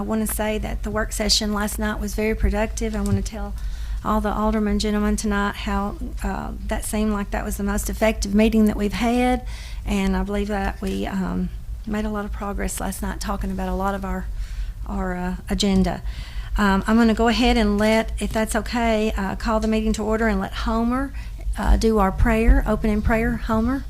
I want to say that the work session last night was very productive. I want to tell all the alderman gentlemen tonight how that seemed like that was the most effective meeting that we've had, and I believe that we made a lot of progress last night talking about a lot of our agenda. I'm going to go ahead and if that's okay, call the meeting to order and let Homer do our prayer, opening prayer. Homer.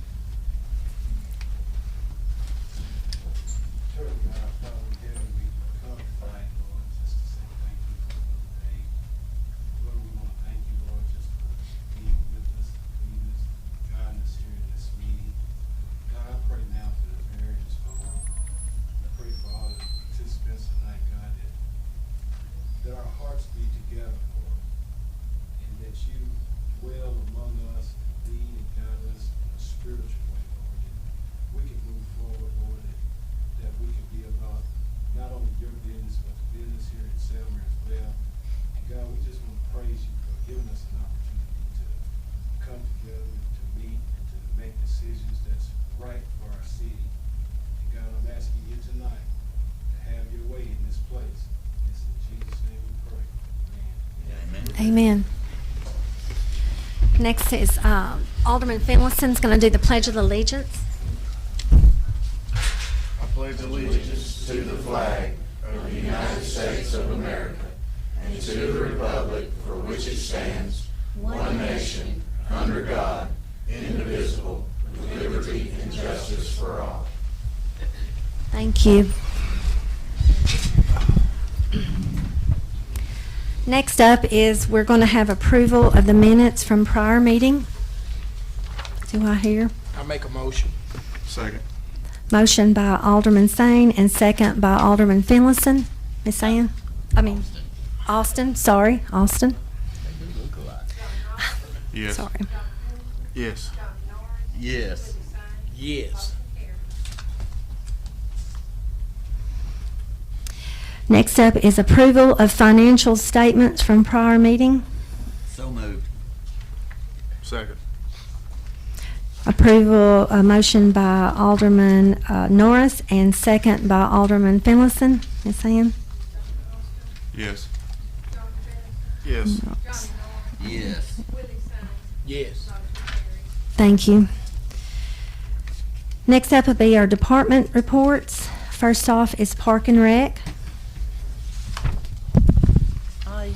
Amen. Next is Alderman Finlayson's going to do the Pledge of Allegiance. I pledge allegiance to the flag of the United States of America and to the republic for which it stands, one nation, under God, indivisible, with liberty and justice for all. Thank you. Next up is we're going to have approval of the minutes from prior meeting. Do I hear? I make a motion. Second. Motion by Alderman Sane and second by Alderman Finlayson. Ms. Ann? Austin. Sorry, Austin. Yes. Sorry. Yes. Yes. Yes. Next up is approval of financial statements from prior meeting. So moved. Second. Approval, a motion by Alderman Norris and second by Alderman Finlayson. Ms. Ann? Yes. Yes. Yes. Yes. Thank you. Next up will be our department reports. First off is Park and Rec.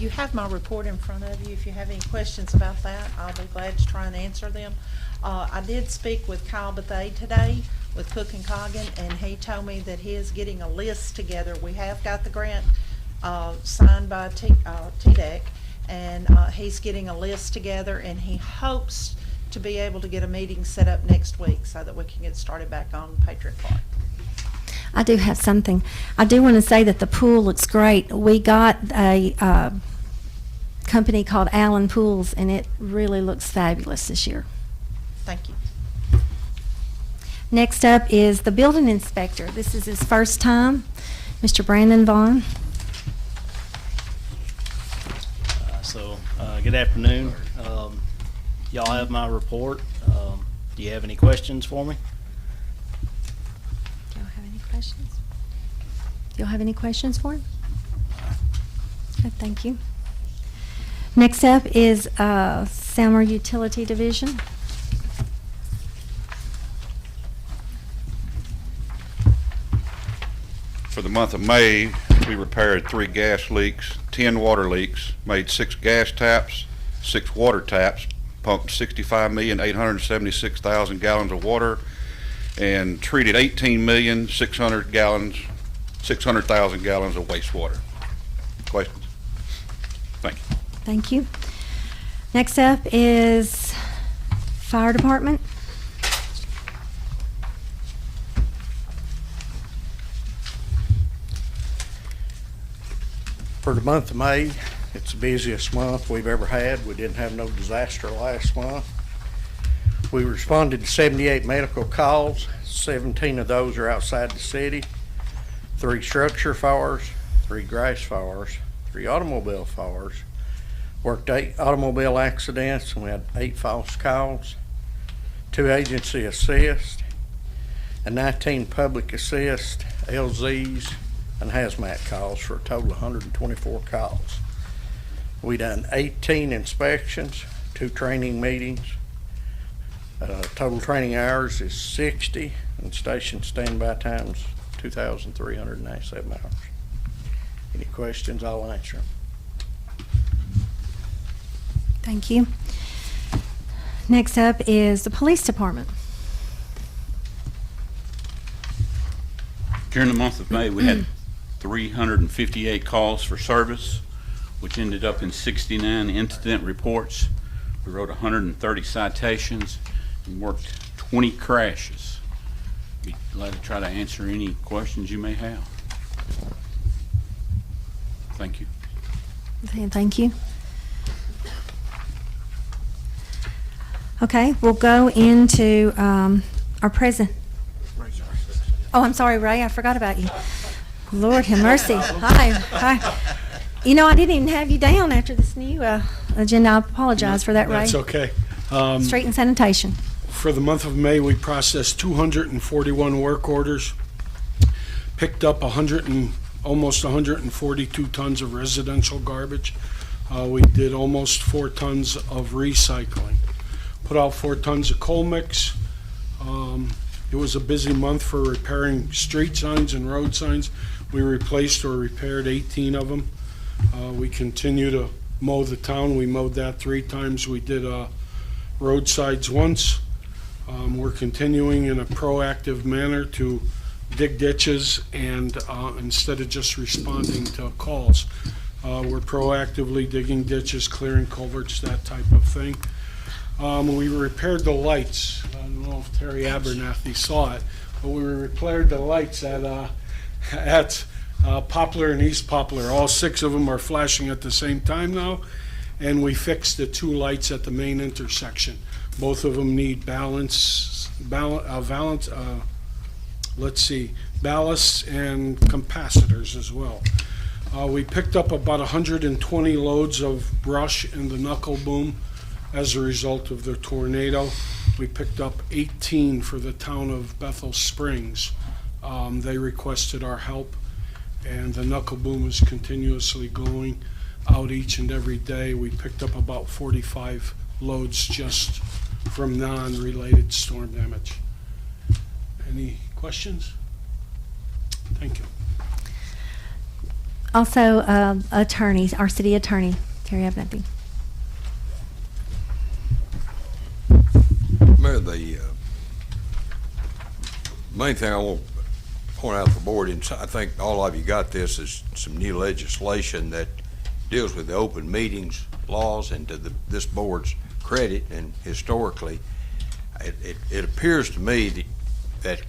You have my report in front of you. If you have any questions about that, I'll be glad to try and answer them. I did speak with Kyle Bethay today with Cook and Coggin, and he told me that he is getting a list together. We have got the grant signed by TDEC, and he's getting a list together, and he hopes to be able to get a meeting set up next week so that we can get started back on Patriot Park. I do have something. I do want to say that the pool looks great. We got a company called Allen Pools, and it really looks fabulous this year. Thank you. Next up is the building inspector. This is his first time, Mr. Brandon Vaughn. Good afternoon. Y'all have my report. Do you have any questions for me? Do y'all have any questions? Do y'all have any questions for him? Good, thank you. Next up is Selmer Utility Division. For the month of May, we repaired 3 gas leaks, 10 water leaks, made 6 gas taps, 6 water taps, pumped 65,876,000 gallons of water, and treated 18,600,000 gallons of wastewater. Questions? Thank you. Thank you. Next up is Fire Department. For the month of May, it's the busiest month we've ever had. We didn't have no disaster last month. We responded to 78 medical calls. 17 of those are outside the city. 3 structure fires, 3 grass fires, 3 automobile fires. Worked 8 automobile accidents, and we had 8 false calls, 2 agency assist, and 19 public assist, LZs, and hazmat calls for a total of 124 calls. We done 18 inspections, 2 training meetings. Total training hours is 60, and station standby times 2,397 hours. Any questions, I'll answer them. Thank you. Next up is the police department. During the month of May, we had 358 calls for service, which ended up in 69 incident reports. We wrote 130 citations and worked 20 crashes. Be glad to try to answer any questions you may have. Thank you. Okay, thank you. Okay, we'll go into our present. Oh, I'm sorry, Ray, I forgot about you. Lord have mercy. Hi. You know, I didn't even have you down after this new agenda. I apologize for that, Ray. That's okay. Street and sanitation. For the month of May, we processed 241 work orders, picked up almost 142 tons of residential garbage. We did almost 4 tons of recycling. Put out 4 tons of coal mix. It was a busy month for repairing street signs and road signs. We replaced or repaired 18 of them. We continue to mow the town. We mowed that 3 times. We did roadsides once. We're continuing in a proactive manner to dig ditches, and instead of just responding to calls, we're proactively digging ditches, clearing culverts, that type of thing. We repaired the lights. I don't know if Terry Abernathy saw it, but we repaired the lights at Poplar and East Poplar. All 6 of them are flashing at the same time now, and we fixed the 2 lights at the main intersection. Both of them need ballasts and capacitors as well. We picked up about 120 loads of brush in the knuckle boom as a result of the tornado. We picked up 18 for the town of Bethel Springs. They requested our help, and the knuckle boom is continuously going out each and every day. We picked up about 45 loads just from non-related storm damage. Any questions? Thank you. Also, attorneys, our city attorney, Terry Abernathy. Mayor, the main thing I want to point out to the board, and I think all of you got this, is some new legislation that deals with the open meetings laws, and to this board's credit, and historically, it appears to me that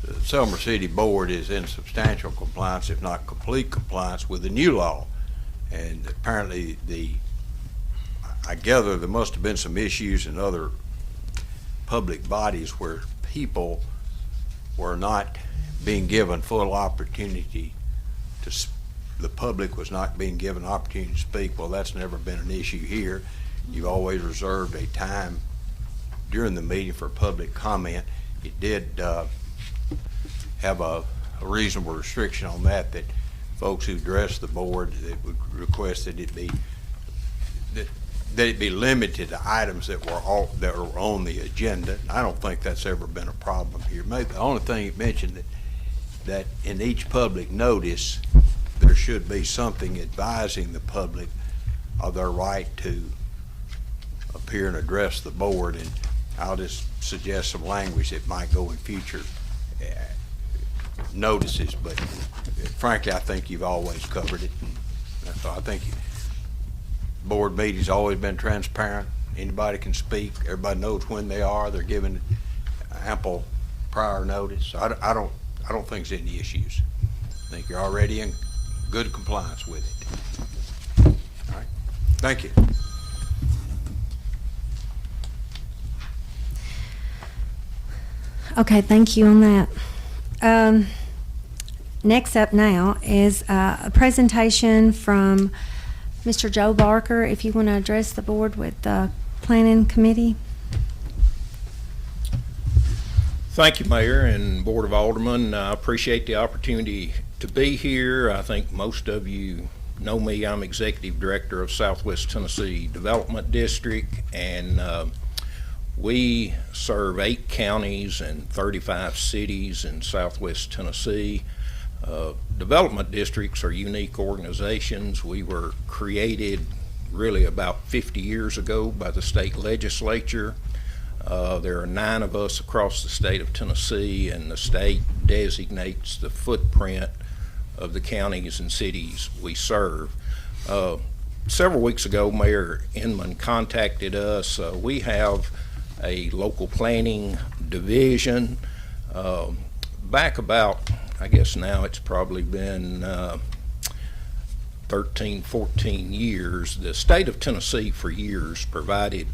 the Selmer City Board is in substantial compliance, if not complete compliance, with the new law. And apparently I gather there must have been some issues in other public bodies where people were not being given full opportunity to, the public was not being given opportunity to speak. Well, that's never been an issue here. You've always reserved a time during the meeting for public comment. It did have a reasonable restriction on that folks who address the board, that would request that it be limited to items that were on the agenda. I don't think that's ever been a problem here. Maybe the only thing it mentioned that in each public notice there should be something advising the public of their right to appear and address the board, and I'll just suggest some language that might go in future notices, but frankly I think you've always covered it. So I think board meetings always been transparent. Anybody can speak. Everybody knows when they are. They're given ample prior notice. So I don't think there's any issues. I think you're already in good compliance with it. All right. Thank you. Okay, thank you on that. Next up now is a presentation from Mr. Joe Barker, if you want to address the board with the planning committee. Thank you, Mayor and Board of Aldermen. I appreciate the opportunity to be here. I think most of you know me. I'm Executive Director of Southwest Tennessee Development District, and we serve 8 counties and 35 cities in Southwest Tennessee. Development districts are unique organizations. We were created really about 50 years ago by the state legislature. There are 9 of us across the state of Tennessee, and the state designates the footprint of the counties and cities we serve. Several weeks ago, Mayor Inman contacted us. We have a local planning division. Back about, I guess now it's probably been 13, 14 years, the state of Tennessee for years provided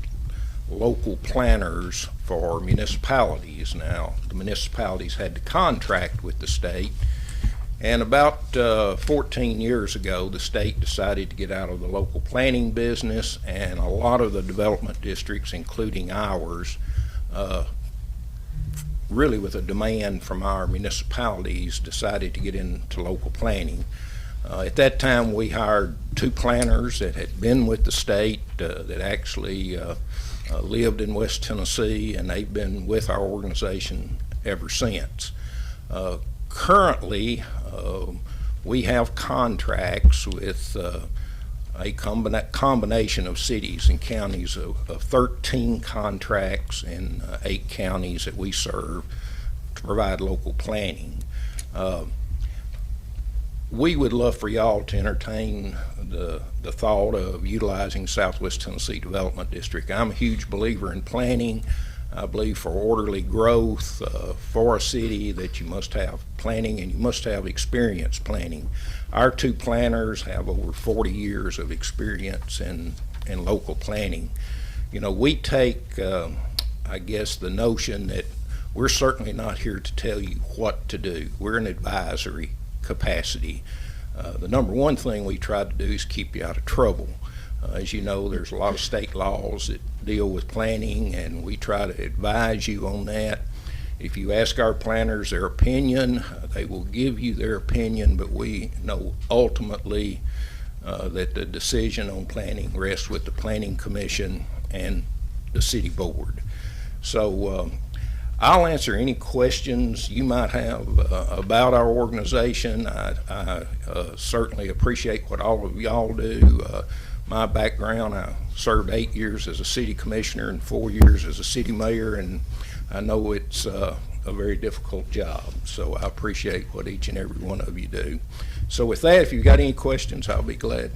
local planners for municipalities. Now, the municipalities had to contract with the state, and about 14 years ago, the state decided to get out of the local planning business, and a lot of the development districts, including ours, really with a demand from our municipalities, decided to get into local planning. At that time, we hired 2 planners that had been with the state, that actually lived in West Tennessee, and they've been with our organization ever since. Currently, we have contracts with a combination of cities and counties of 13 contracts in 8 counties that we serve to provide local planning. We would love for y'all to entertain the thought of utilizing Southwest Tennessee Development District. I'm a huge believer in planning. I believe for orderly growth for a city that you must have planning, and you must have experience planning. Our 2 planners have over 40 years of experience in local planning. You know, we take, I guess, the notion that we're certainly not here to tell you what to do. We're an advisory capacity. The number one thing we try to do is keep you out of trouble. As you know, there's a lot of state laws that deal with planning, and we try to advise you on that. If you ask our planners their opinion, they will give you their opinion, but we know ultimately that the decision on planning rests with the Planning Commission and the City Board. So I'll answer any questions you might have about our organization. I certainly appreciate what all of y'all do. My background, I served 8 years as a city commissioner and 4 years as a city mayor, and I know it's a very difficult job. So I appreciate what each and every one of you do. So with that, if you've got any questions, I'll be glad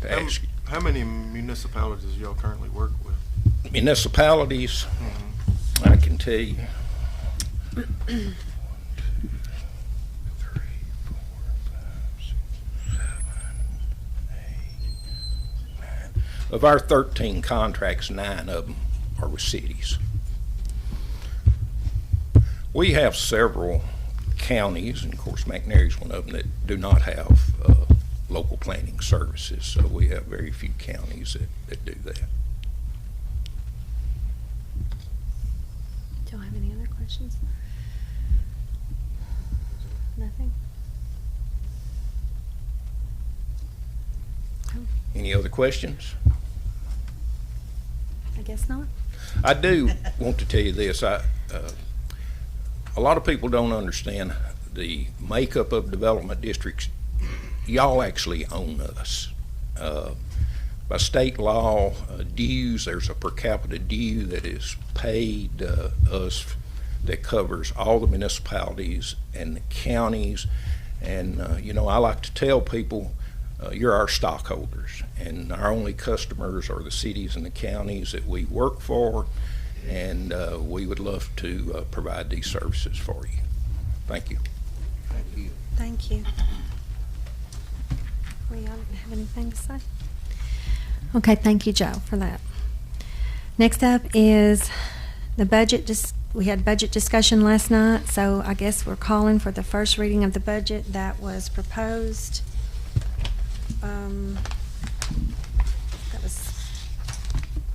to ask you. How many municipalities do y'all currently work with? Municipalities, I can tell you. Of our 13 contracts, 9 of them are with cities. We have several counties, and of course McNairy's one of them, that do not have local planning services, so we have very few counties that do that. Do y'all have any other questions? Nothing? Any other questions? I guess not. I do want to tell you this. A lot of people don't understand the makeup of development districts. Y'all actually own us. By state law, dues, there's a per capita due that is paid us that covers all the municipalities and the counties. And, you know, I like to tell people, you're our stockholders, and our only customers are the cities and the counties that we work for, and we would love to provide these services for you. Thank you. Thank you. Thank you. We don't have anything to say? Okay, thank you, Joe, for that. Next up is the budget. We had budget discussion last night, so I guess we're calling for the first reading of the budget that was proposed.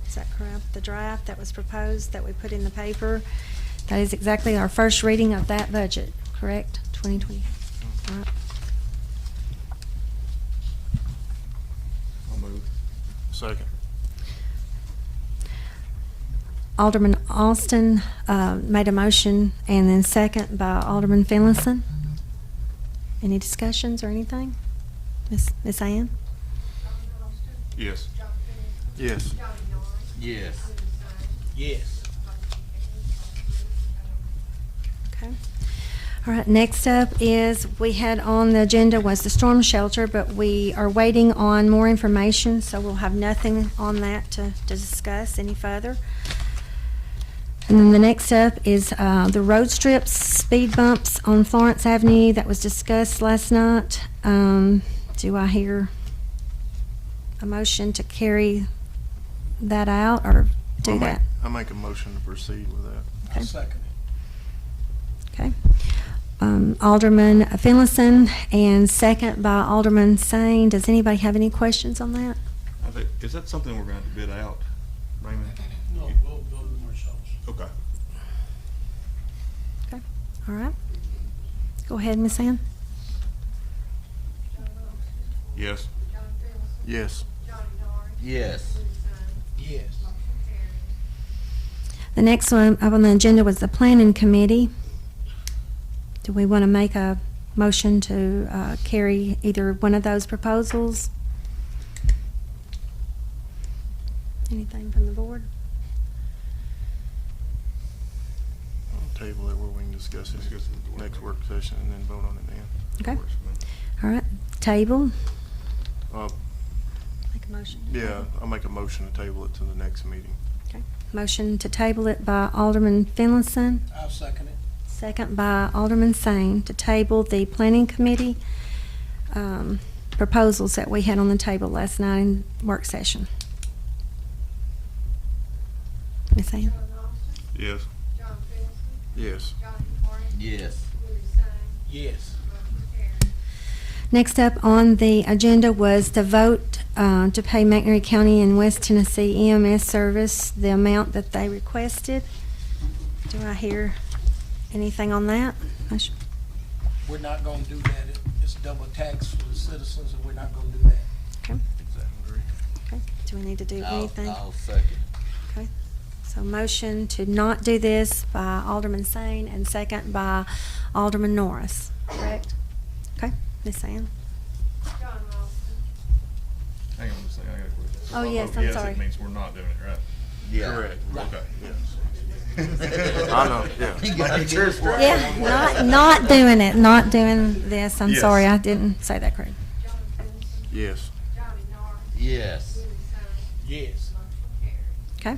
Is that correct? The draft that was proposed that we put in the paper, that is exactly our first reading of that budget, correct? 2020. All right. Second. Alderman Austin made a motion, and then second by Alderman Finlayson. Any discussions or anything? Miss Ann? Yes. Yes. Yes. Yes. Okay. All right, next up is, we had on the agenda was the storm shelter, but we are waiting on more information, so we'll have nothing on that to discuss any further. And then the next up is the road strips, speed bumps on Florence Avenue that was discussed last night. Do I hear a motion to carry that out or do that? I make a motion to proceed with that. Okay. Second. Okay. Alderman Finlayson and second by Alderman Sane. Does anybody have any questions on that? I think, is that something we're going to bid out, Raymond? No, we'll do them ourselves. Okay. Okay. All right. Go ahead, Miss Ann. Yes. Yes. Yes. Yes. The next one up on the agenda was the planning committee. Do we want to make a motion to carry either one of those proposals? Anything from the board? I'll table it where we can discuss it next work session and then vote on it then. Okay. All right. Table. Uh, Make a motion. yeah, I'll make a motion to table it to the next meeting. Okay. Motion to table it by Alderman Finlayson. I'll second it. Second by Alderman Sane to table the planning committee proposals that we had on the table last night in work session. Ms. Ann? Yes. Yes. Yes. Yes. Next up on the agenda was the vote to pay McNairy County and West Tennessee EMS service the amount that they requested. Do I hear anything on that? We're not gonna do that. It's double tax for the citizens, and we're not gonna do that. Okay. Okay. Do we need to do anything? I'll second. Okay. So motion to not do this by Alderman Sane and second by Alderman Norris, correct? Okay, Ms. Ann? Hang on just a second, I got a question. Oh, yes, I'm sorry. Yes, it means we're not doing it, right? Yeah. Correct. Right. Okay, yes. I know, yeah. Yeah, not doing it, not doing this. I'm Yes. sorry, I didn't say that correct. Yes. Yes. Yes. Okay.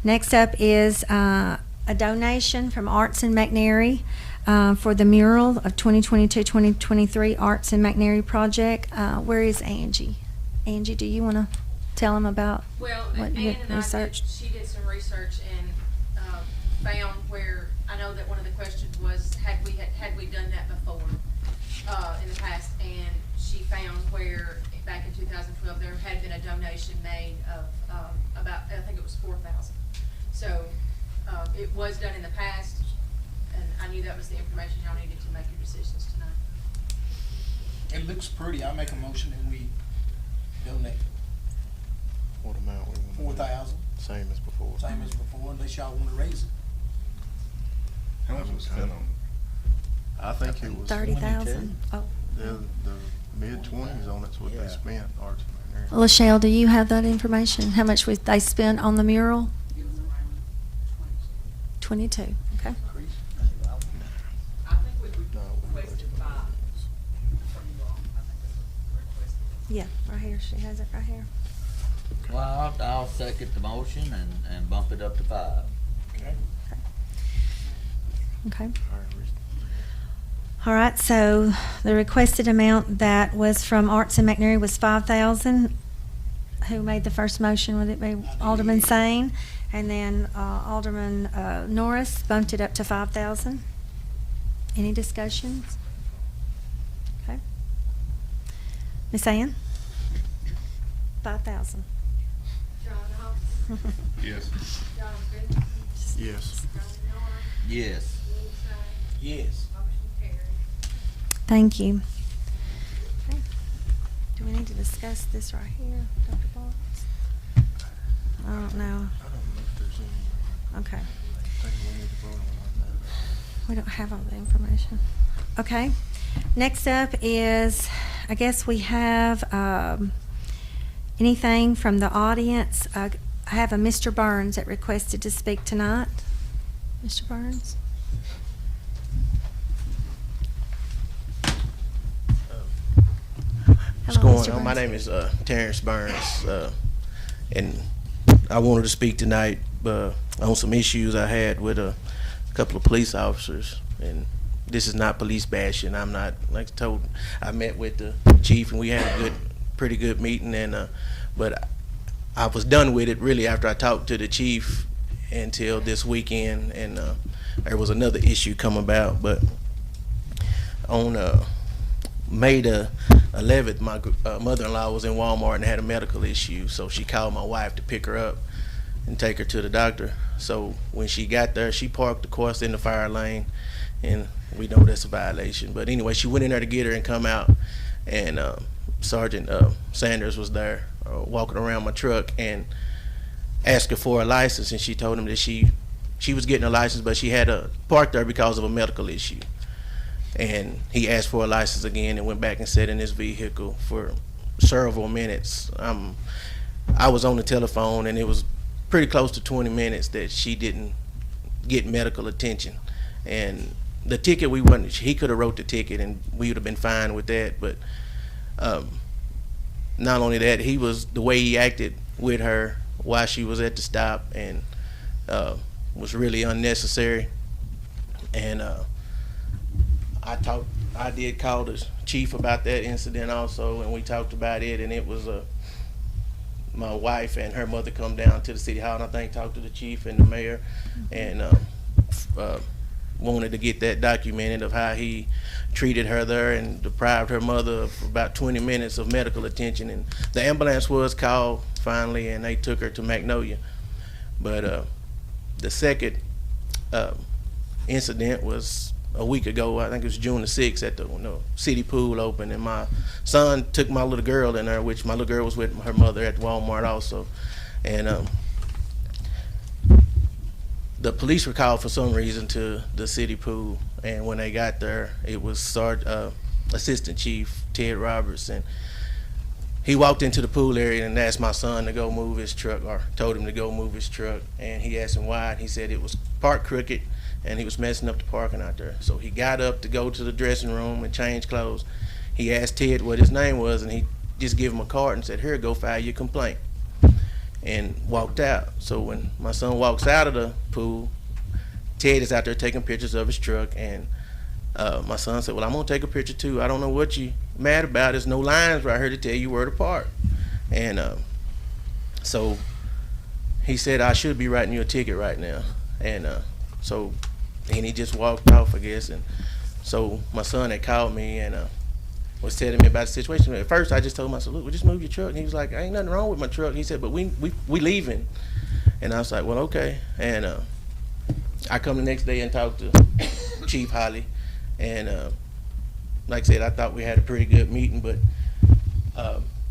Next up is a donation from Arts in McNairy for the mural of 2022-2023 Arts in McNairy project. Where is Angie? Angie, do you want to tell them about Well, what you Ann and I researched? she did some research and found where, I know that one of the questions was, had we done that before in the past? And she found where, back in 2012, there had been a donation made of about, I think it was $4,000. So it was done in the past, and I knew that was the information y'all needed to make your decisions tonight. It looks pretty. I make a motion that we donate What amount we want? 4,000, Same as before. same as before, unless y'all want to raise it. How much was spent on it? I think it was. 30,000. Oh. The mid-20s on it's what they spent, Arts and McNairy. Lachelle, do you have that information? How much they spent on the mural? It was around 22. 22, okay. I think we requested 5 from you all. I think that's what we requested. Yeah, right here, she has it right here. Well, I'll second the motion and bump it up to 5. Okay. Okay. All right, All right, so the requested amount that was from Arts and McNairy was 5,000. Who made the first motion? Would it be Alderman Sane? And then Alderman Norris bumped it up to 5,000. Any discussions? Okay. Ms. Ann? 5,000. Yes. Yes. Yes. Yes. Thank you. Okay. Do we need to discuss this right here, Dr. Boggs? I don't know. I don't know if there's any. Okay. I think we need to vote on that. We don't have all the information. Okay. Next up is, I guess we have anything from the audience. I have a Mr. Burns that requested to speak tonight. Mr. Burns? What's Hello, going Mr. on? My Burns. name is Terrence Burns, and I wanted to speak tonight on some issues I had with a couple of police officers. And this is not police bashing. I'm not, like I told, I met with the chief and we had a pretty good meeting. And but I was done with it really after I talked to the chief until this weekend, and there was another issue come about. But on May the 11th, my mother-in-law was in Walmart and had a medical issue, so she called my wife to pick her up and take her to the doctor. So when she got there, she parked, of course, in the fire lane, and we know that's a violation. But anyway, she went in there to get her and come out, and Sergeant Sanders was there walking around my truck and asked her for a license, and she told him that she was getting a license, but she had parked there because of a medical issue. And he asked for a license again and went back and sat in his vehicle for several minutes. I was on the telephone, and it was pretty close to 20 minutes that she didn't get medical attention. And the ticket, he could have wrote the ticket and we would have been fine with that. But not only that, the way he acted with her while she was at the stop, and was really unnecessary. And I did call the chief about that incident also, and we talked about it, and it was my wife and her mother come down to the city hall, and I think talked to the chief and the mayor, and wanted to get that documented of how he treated her there and deprived her mother of about 20 minutes of medical attention. And the ambulance was called finally, and they took her to Magnolia. But the second incident was a week ago. I think it was June the 6th at the city pool open, and my son took my little girl in there, which my little girl was with her mother at Walmart also. And the police were called for some reason to the city pool, and when they got there, it was Assistant Chief Ted Roberts, and he walked into the pool area and asked my son to go move his truck, or told him to go move his truck, and he asked him why, and he said it was parked crooked and he was messing up the parking out there. So he got up to go to the dressing room and change clothes. He asked Ted what his name was, and he just gave him a card and said, "Here, go file your complaint," and walked out. So when my son walks out of the pool, Ted is out there taking pictures of his truck, and my son said, "Well, I'm gonna take a picture too. I don't know what you mad about. There's no lines right here to tell you where to park." And so he said, "I should be writing you a ticket right now." And and he just walked off, I guess. And so my son had called me and was telling me about the situation. At first, I just told him, I said, "Look, we just move your truck." And he was like, "Ain't nothing wrong with my truck." He said, "But we leaving." And I was like, "Well, okay." And I come the next day and talk to Chief Holly, and like I said, I thought we had a pretty good meeting, but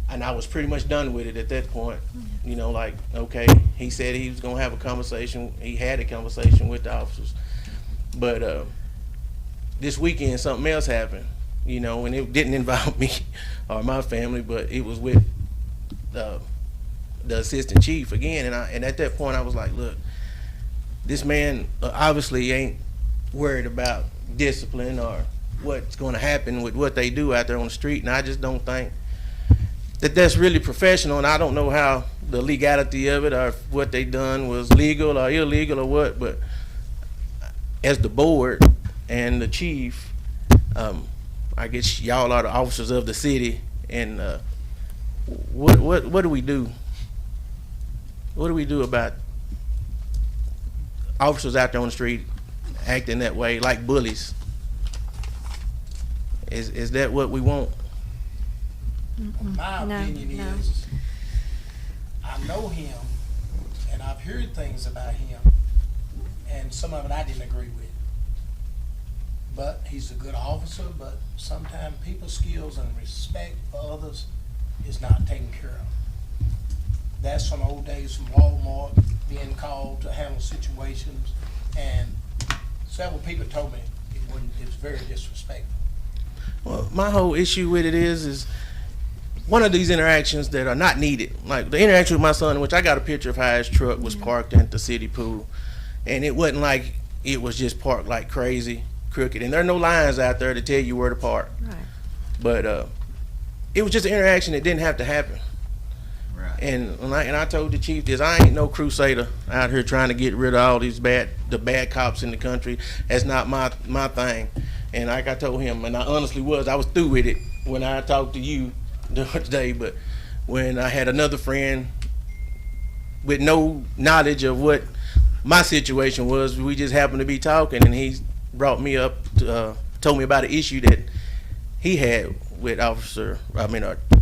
and I was pretty much done with it at that point. Like, okay, he said he was gonna have a conversation. He had a conversation with the officers, but this weekend something else happened, and it didn't involve me or my family, but it was with the assistant chief again. And at that point I was like, look, this man obviously ain't worried about discipline or what's going to happen with what they do out there on the street, and I just don't think that that's really professional. And I don't know how the legality of it, or if what they done was legal or illegal or what, but as the board and the chief, I guess y'all are the officers of the city, and what do we do? What do we do about officers out there on the street acting that way, like bullies? Is that what we want? My No, opinion no. is, I know him, and I've heard things about him, and some of it I didn't agree with. But he's a good officer, but sometimes people's skills and respect for others is not taken care of. that's from old days from Walmart being called to handle situations, and several people told me it was very disrespectful. Well, my whole issue with it is one of these interactions that are not needed. Like the interaction with my son, in which I got a picture of how his truck was parked at the city pool, and it wasn't like it was just parked like crazy, crooked, and there are no lines out there to tell you where to park. Right. But it was just an interaction that didn't have to happen. Right. And I told the chief this: I ain't no crusader out here trying to get rid of all these bad cops in the country. That's not my thing. And like I told him, and I honestly I was through with it when I talked to you today. But when I had another friend with no knowledge of what my situation was, we just happened to be talking, and he brought me up, told me about an issue that he had with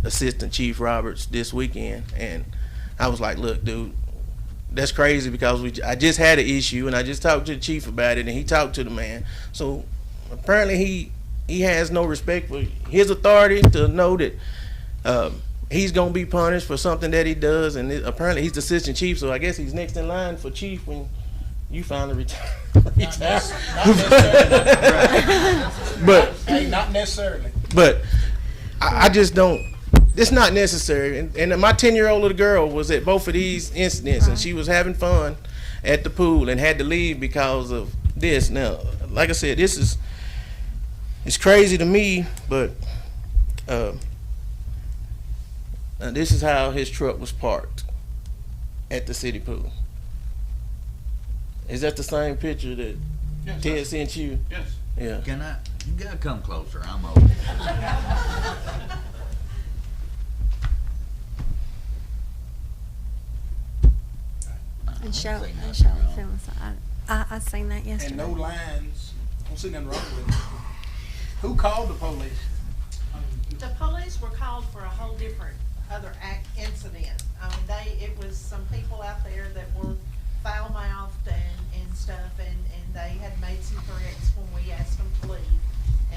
Assistant Chief Roberts this weekend. And I was like, look, dude, that's crazy, because I just had an issue, and I just talked to the chief about it, and he talked to the man. So apparently he has no respect for his authority to know that he's going to be punished for something that he does. And apparently he's the assistant chief, so I guess he's next in line for chief when you finally retire. Not necessarily. But Hey, not necessarily. But I just don't. It's not necessary. And my 10-year-old little girl was at both of these incidents, and she was having fun at the pool and had to leave because of this. Now, like I said, it's crazy to me, but this is how his truck was parked at the city pool. Is that the same picture that Ted sent you? Yes. Yeah. You gotta come closer, I'm old. And show see and nothing show wrong. films. I seen that And yesterday. no lines. I don't see nothing wrong with it. Who called the police? The police were called for a whole different incident. I mean, it was some people out there that were foul-mouthed and stuff, and they had made some threats when we asked them to leave.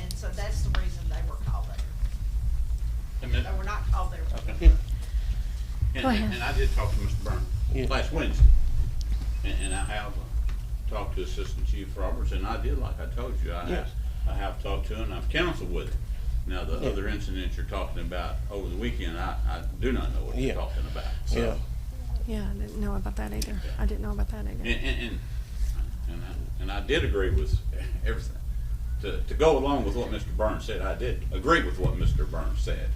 And so that's the reason they were called there. They were not called there. Yeah. And, Go ahead. and I did talk to Mr. Byrne Yeah. last Wednesday, and I have talked to Assistant Chief Roberts, and I did like I told you. I have talked to him, and I've counseled with him. Now, the other incident you're talking about over the weekend, I do not know what you're talking about. So, Yeah. Yeah, I didn't know about that either. I didn't know about that either. And I did agree with everything. To go along with what Mr. Burns said, I did agree with what Mr. Burns said,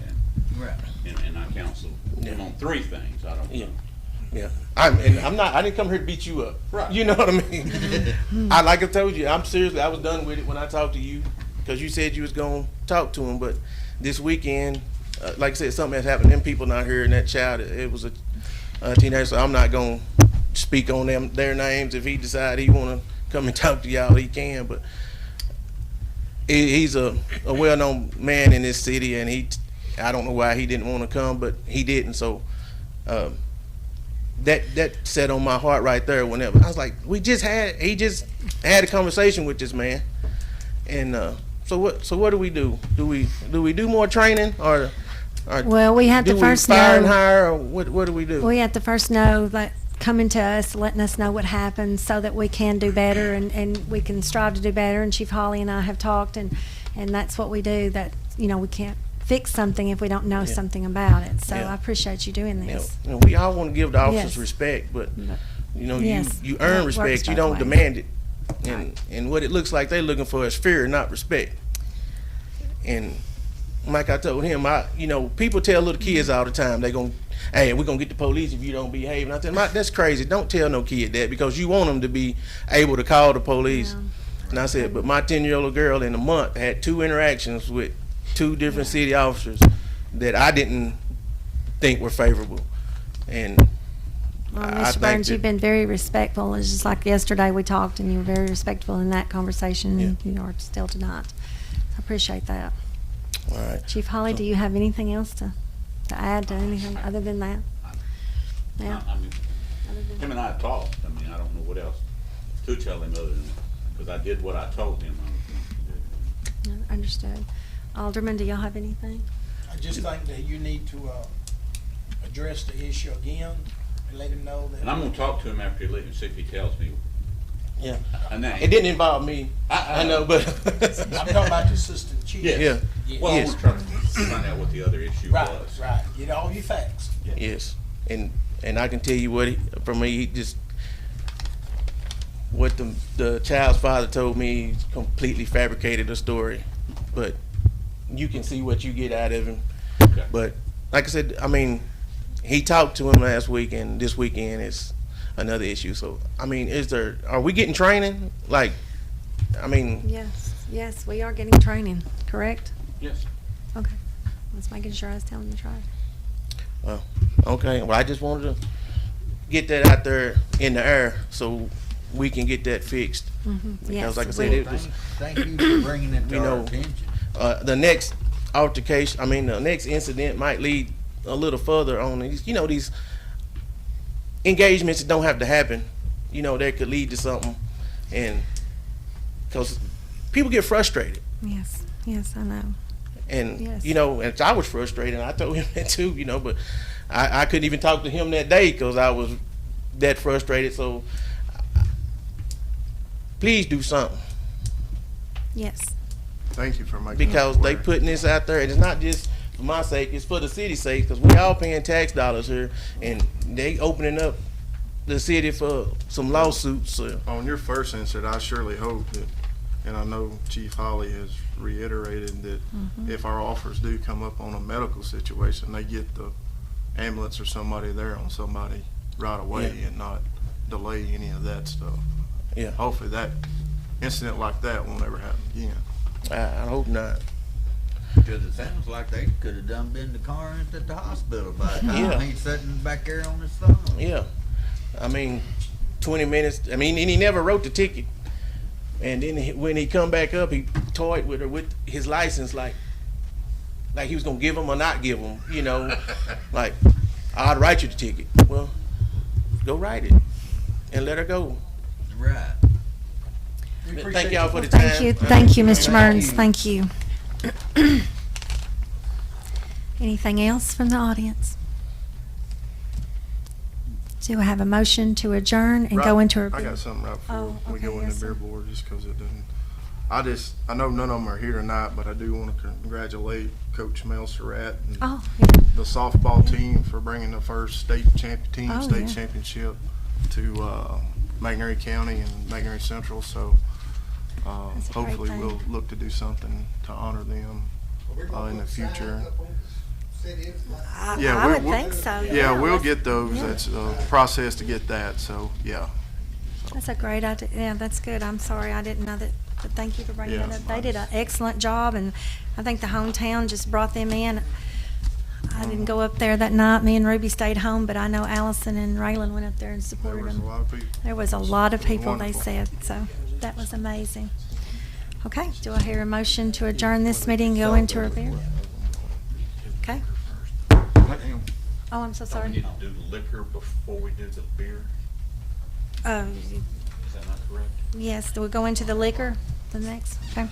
Right. and I counseled him on 3 things. I don't know. Yeah, I didn't come here to beat you up. Right. You know what I mean? Like I told you, I was done with it when I talked to you, because you said you was gonna talk to him. But this weekend, like I said, something has happened. Them people not here, and that child, it was a teenager. So I'm not gonna speak on their names. If he decide he wanna come and talk to y'all, he can. But he's a well-known man in this city, and I don't know why he didn't want to come, but he didn't. So that set on my heart right there. Whenever I was like, he just had a conversation with this man, and so what do we do? Do we do more training, or Well, we had to do first we fire and know. hire, or what do we do? We had to first know that coming to us, letting us know what happened, so that we can do better, and we can strive to do better. And Chief Holly and I have talked, and that's what we do. That we can't fix something if we don't know something about it. So Yeah. I appreciate you doing this. We all want to give the officers Yes. respect, but Yes, you that earn works respect. You both don't ways. demand it. And what it looks like they're looking for is fear, not respect. And like I told him, people tell little kids all the time, we're gonna get the police if you don't behave. And I tell them, that's crazy. Don't tell no kid that, because you want them to be able to call the police. Yeah. And I said, but my 10-year-old girl in a month had 2 interactions with 2 different city officers that I didn't think were favorable. And Well, I Mr. think Burns, that- you've been very respectful. It's just like yesterday we talked, and you were very respectful in that conversation, and you are still tonight. I appreciate that. All right. Chief Holly, do you have anything else to add to anything other than that? Yeah. I mean, him and I have talked. I mean, I don't know what else to tell him other than, because I did what I told him I was going to do. Understood. Alderman, do y'all have anything? I just think that you need to address the issue again and let him know that. And I'm gonna talk to him after he leaves and see if he tells me Yeah. a name. It didn't involve me. I know, but. I'm talking about the assistant chief. Yes. Yeah. Well, Yes. we're trying to find out what the other issue Right, was. right. Get all your facts. Yes, and I can tell you what from me, he just what the child's father told me, he completely fabricated a story, but you can see what you get out of him. Okay. But like I said, I mean, he talked to him last week, and this weekend is another issue. So I mean, are we getting training? Like, I mean, Yes, we are getting training, correct? Yes. Okay. I was making sure I was telling you right. well, okay. Well, I just wanted to get that out there in the air so we can get that fixed. Because Yes, like I said, it was. Thank you for bringing it You to our know, attention. The next the next incident might lead a little further on these, these engagements that don't have to happen, that could lead to something. And because people get frustrated. Yes, I know. And, Yes. And I was frustrated, and I told him that too, but I couldn't even talk to him that day because I was that frustrated. So please do something. Yes. Thank you for making Because us they aware. putting this out there, and it's not just for my sake, it's for the city's sake, because we all paying tax dollars here, and they opening up the city for some lawsuits. On your first incident, I surely hope that, and I know Chief Holly has reiterated that if our offers do come up on a medical situation, they get the ambulance or somebody there on somebody right away and not delay any of that stuff. Yeah. Hopefully that incident like that won't ever happen again. I hope not. Because it sounds like they could have done been the car at the hospital by the time Yeah. he's sitting back there on his phone. Yeah. I mean, 20 minutes. I mean, and he never wrote the ticket. And then when he come back up, he toyed with her with his license, like he was gonna give him or not give him. Like, I'd write you the ticket. Well, go write it and let her go. Right. Thank y'all for the time. Thank you, Mr. Burns, thank you. Anything else from the audience? Do I have a motion to adjourn and go into our? I got something right before Oh, we okay, go into yes, beer sir. board, just because it doesn't. I know none of them are here tonight, but I do want to congratulate Coach Mel Surratt and Oh, yeah. the softball team for bringing the first state Oh, yeah. championship to McNairy County and McNairy Central. So That's a great hopefully thing. we'll look to do something to honor them in the future. Yeah, I would we'll- think so. Yeah, we'll get those. yeah. That's a process to get that. So yeah. That's a great idea. Yeah, that's good. I'm sorry, I didn't know that, but thank you for bringing Yeah, that up. They did an excellent job, and I think the hometown just brought them in. I didn't go up there that night. Me and Ruby stayed home, but I know Allison and Raylan went up there and There supported was a them. lot of people. There was a lot of people, they Wonderful. said, so that was amazing. Okay, do I hear a motion to adjourn this meeting and go into our beer? Okay. Oh, I'm so Do we sorry. need to do the liquor before we do the beer? Oh, Is that not correct? yes, we'll go into the liquor, the next, okay.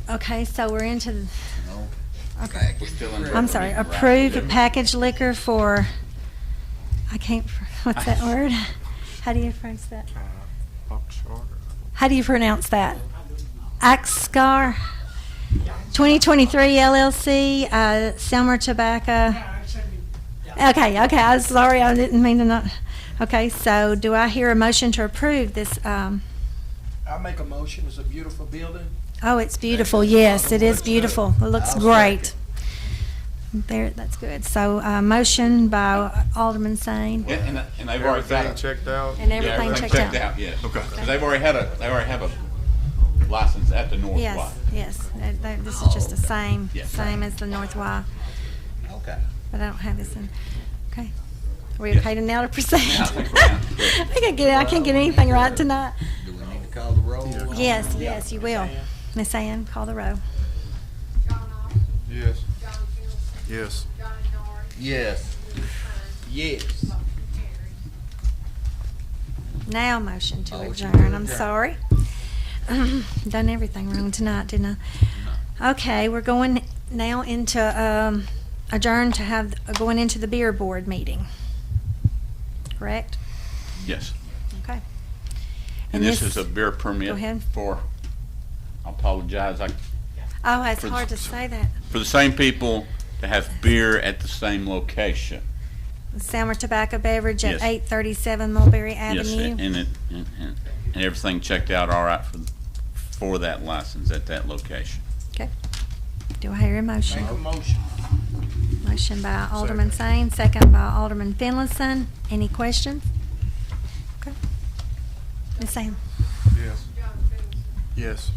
Okay, so we're into, okay. We're still in. I'm sorry, approve packaged liquor for, I can't, what's that word? How do you phrase that? How do you pronounce that? Axcar 2023 LLC, Selmer Tobacco. Okay, I'm sorry, I didn't mean to not. Okay, so do I hear a motion to approve this? I'll make a motion. It's a beautiful building. Oh, it's beautiful. Yes, it is beautiful. It looks I'll great. There, that's good. So, motion by Alderman Sane, And they've already got Everything it. checked out. and Yeah, everything everything checked out. yes. Okay. 'Cause they already have a license at the North Yes, Y. yes. This is just the same, Yeah. same as the North Y, Okay. but I don't have this in. Okay. Are we Yes. okay to now to proceed? Yeah, I think we're done. I can't get anything right tonight. Do we need to call the roll? Yes, yes, you will. Miss Ann, call the row. John Ock, Yes. John Kinnell, Yes. Johnny Norris, Yes. Bruce Hines, Yes. motion carries. Now motion to Motion adjourn. to I'm adjourn. sorry. Done everything wrong tonight, didn't I? Okay, we're going now into adjourn to have, going into the beer board meeting. Correct? Yes. Okay. And this is a beer Go permit ahead. for, I apologize, Oh, it's For the- hard to say that. for the same people to have beer at the same location. Selmer Tobacco Beverage at Yes. 837 Mulberry Yes, Avenue. and everything checked out all right for that license at that location. Okay. Do I hear a motion? Make a motion. Motion by Alderman Sane, second by Alderman Finlayson. Any questions? Okay. Ms. Sam? Yes. Yes.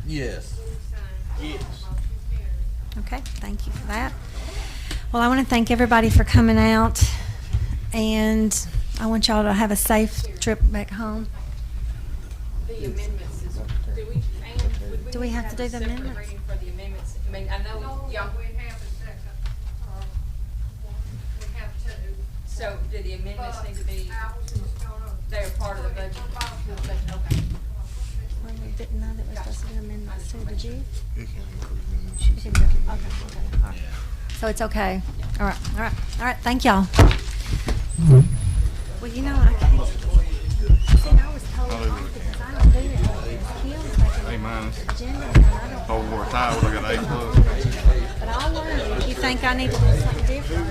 Yes. Yes. Okay, thank you for that. Well, I want to thank everybody for coming out, and I want y'all to have a safe trip back home. The amendments is, would Do we have to do a the separate amendments? reading for the amendments? I mean, I know y'all. We have two. So do the amendments need to be, they're part of the budget? Okay. Well, we didn't know that we were supposed to do amendments too, did you? It can include them. She You said did. it Okay, can okay, include all right. So it's okay. All right, all right, all right, thank y'all. Well, you know, I can't, see, I was told off because I don't do it. Kim's making Hey, man. the agenda, and I don't. Oh, we're tired. We got 8 plus. But I'll learn. If you think I need to do something different,